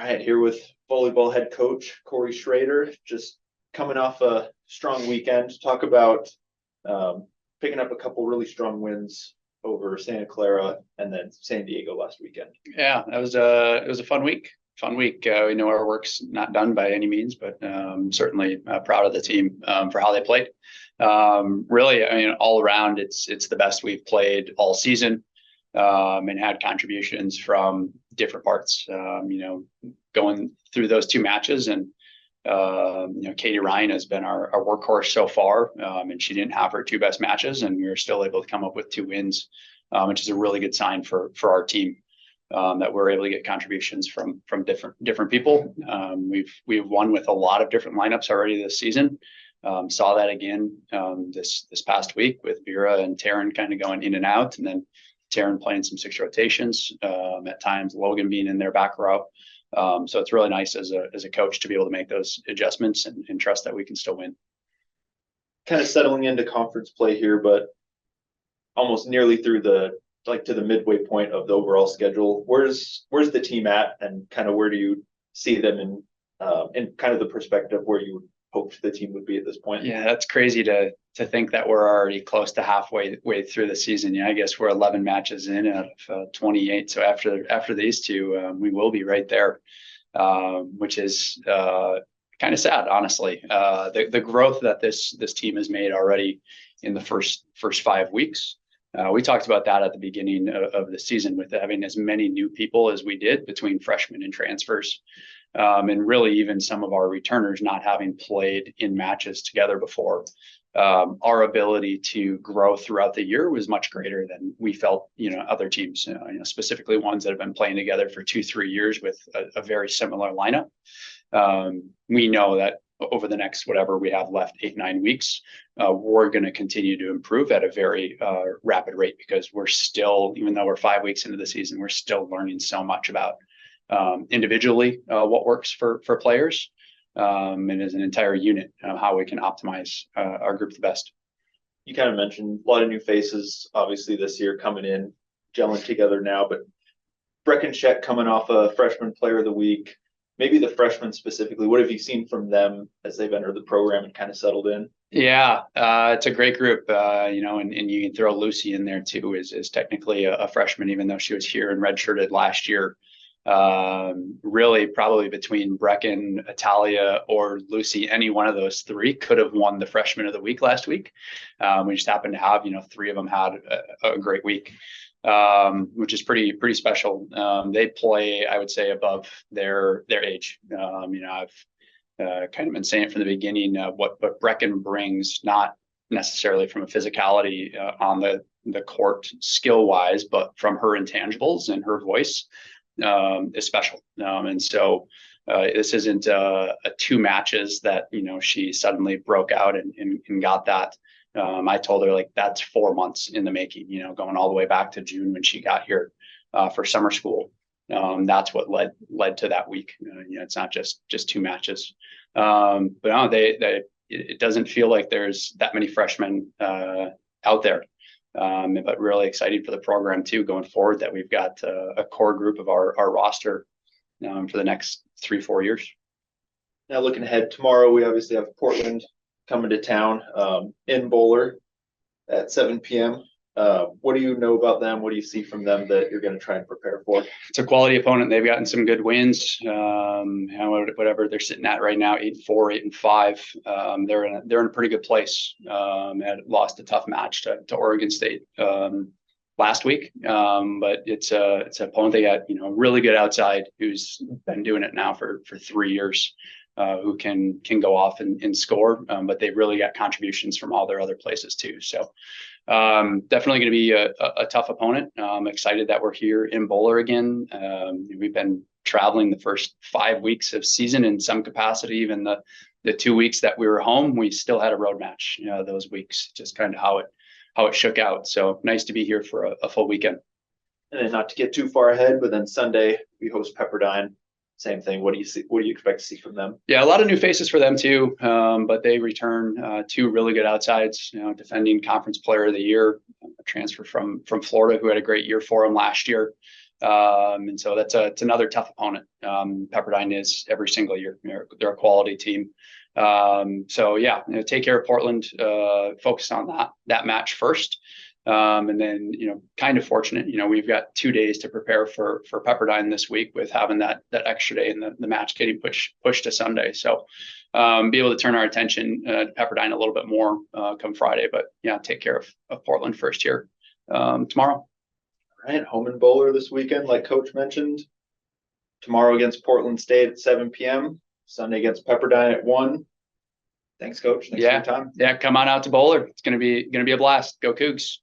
right, here with volleyball head coach Korey Schroeder, just coming off a strong weekend. Talk about um, picking up a couple really strong wins over Santa Clara and then San Diego last weekend. Yeah, that was it was a fun week. Fun week. We know our work's not done by any means, but certainly proud of the team for how they played. Really, I mean, all around, it's the best we've played all season, and had contributions from different parts. Going through those two matches, and Katie Ryan has been our workhorse so far, and she didn't have her two best matches, and we were still able to come up with two wins, which is a really good sign for our team. That we're able to get contributions from different people. We've won with a lot of different lineups already this season. Saw that again this past week with Vera and Taryn kind of going in and out, and then Taryn playing some six rotations at times. Logan being in their back row. So it's really nice as a coach to be able to make those adjustments and trust that we can still win. Kind of settling into conference play here, but almost nearly through to the midway point of the overall schedule. Where's the team at, and kind of where do you see them in kind of the perspective where you hoped the team would be at this point? Yeah, that's crazy to think that we're already close to halfway through the season. Yeah, I guess we're 11 matches in out of 28. So after these two, we will be right there, which is kind of sad, honestly. The growth that this team has made already in the first 5 weeks. We talked about that at the beginning of the season with having as many new people as we did between freshmen and transfers. And really even some of our returners not having played in matches together before. Our ability to grow throughout the year was much greater than we felt, other teams, specifically ones that have been playing together for 2-3 years with a very similar lineup. We know that over the next, whatever we have left, 8-9 weeks, we're going to continue to improve at a very rapid rate, because we're still, even though we're 5 weeks into the season, we're still learning so much about individually what works for players, and as an entire unit, how we can optimize our group the best. You kind of mentioned a lot of new faces, obviously, this year coming in, gelling together now, but Breckencheck coming off a freshman player of the week. Maybe the freshmen specifically, what have you seen from them as they've entered the program and kind of settled in? Yeah, it's a great group, and you can throw Lucy in there too, is technically a freshman, even though she was here and redshirted last year. Really, probably between Brecken, Italia, or Lucy, any one of those three could have won the freshman of the week last week. We just happened to have, three of them had a great week. Which is pretty special. They play, I would say, above their age. I've kind of been saying it from the beginning, what Brecken brings, not necessarily from a physicality on the court skill wise, but from her intangibles and her voice, is special. And so this isn't a 2 matches that she suddenly broke out and got that. I told her, like, that's 4 months in the making, going all the way back to June when she got here for summer school. That's what led to that week. It's not just 2 matches. But no, it doesn't feel like there's that many freshmen out there. But really excited for the program too, going forward, that we've got a core group of our roster for the next 3-4 years. Now, looking ahead, tomorrow we obviously have Portland coming to town in Bowler at 7 p.m. What do you know about them? What do you see from them that you're going to try and prepare for? It's a quality opponent. They've gotten some good wins. Whatever they're sitting at right now, 8-4, 8-5. They're in a pretty good place. Had lost a tough match to Oregon State last week, but it's an opponent. They got really good outside who's been doing it now for 3 years. Who can go off and score, but they've really got contributions from all their other places too. So definitely going to be a tough opponent. I'm excited that we're here in Bowler again. We've been traveling the first 5 weeks of season in some capacity. Even the 2 weeks that we were home, we still had a road match those weeks, just kind of how it shook out. So nice to be here for a full weekend. And then, not to get too far ahead, but then Sunday we host Pepperdine. Same thing. What do you see? What do you expect to see from them? Yeah, a lot of new faces for them too. But they return 2 really good outsides. Defending conference player of the year, a transfer from Florida who had a great year for them last year. And so it's another tough opponent. Pepperdine is every single year. They're a quality team. So yeah, take care of Portland, focus on that match first. And then, kind of fortunate, we've got 2 days to prepare for Pepperdine this week, with having that extra day and the match getting pushed to Sunday. So, be able to turn our attention to Pepperdine a little bit more come Friday. But yeah, take care of Portland first here tomorrow. All right, home and bowler this weekend, like Coach mentioned. Tomorrow against Portland State at 7 p.m. Sunday against Pepperdine at 1. Thanks, Coach. Thanks for your time. Yeah, come on out to Bowler. It's gonna be a blast. Go Cougs.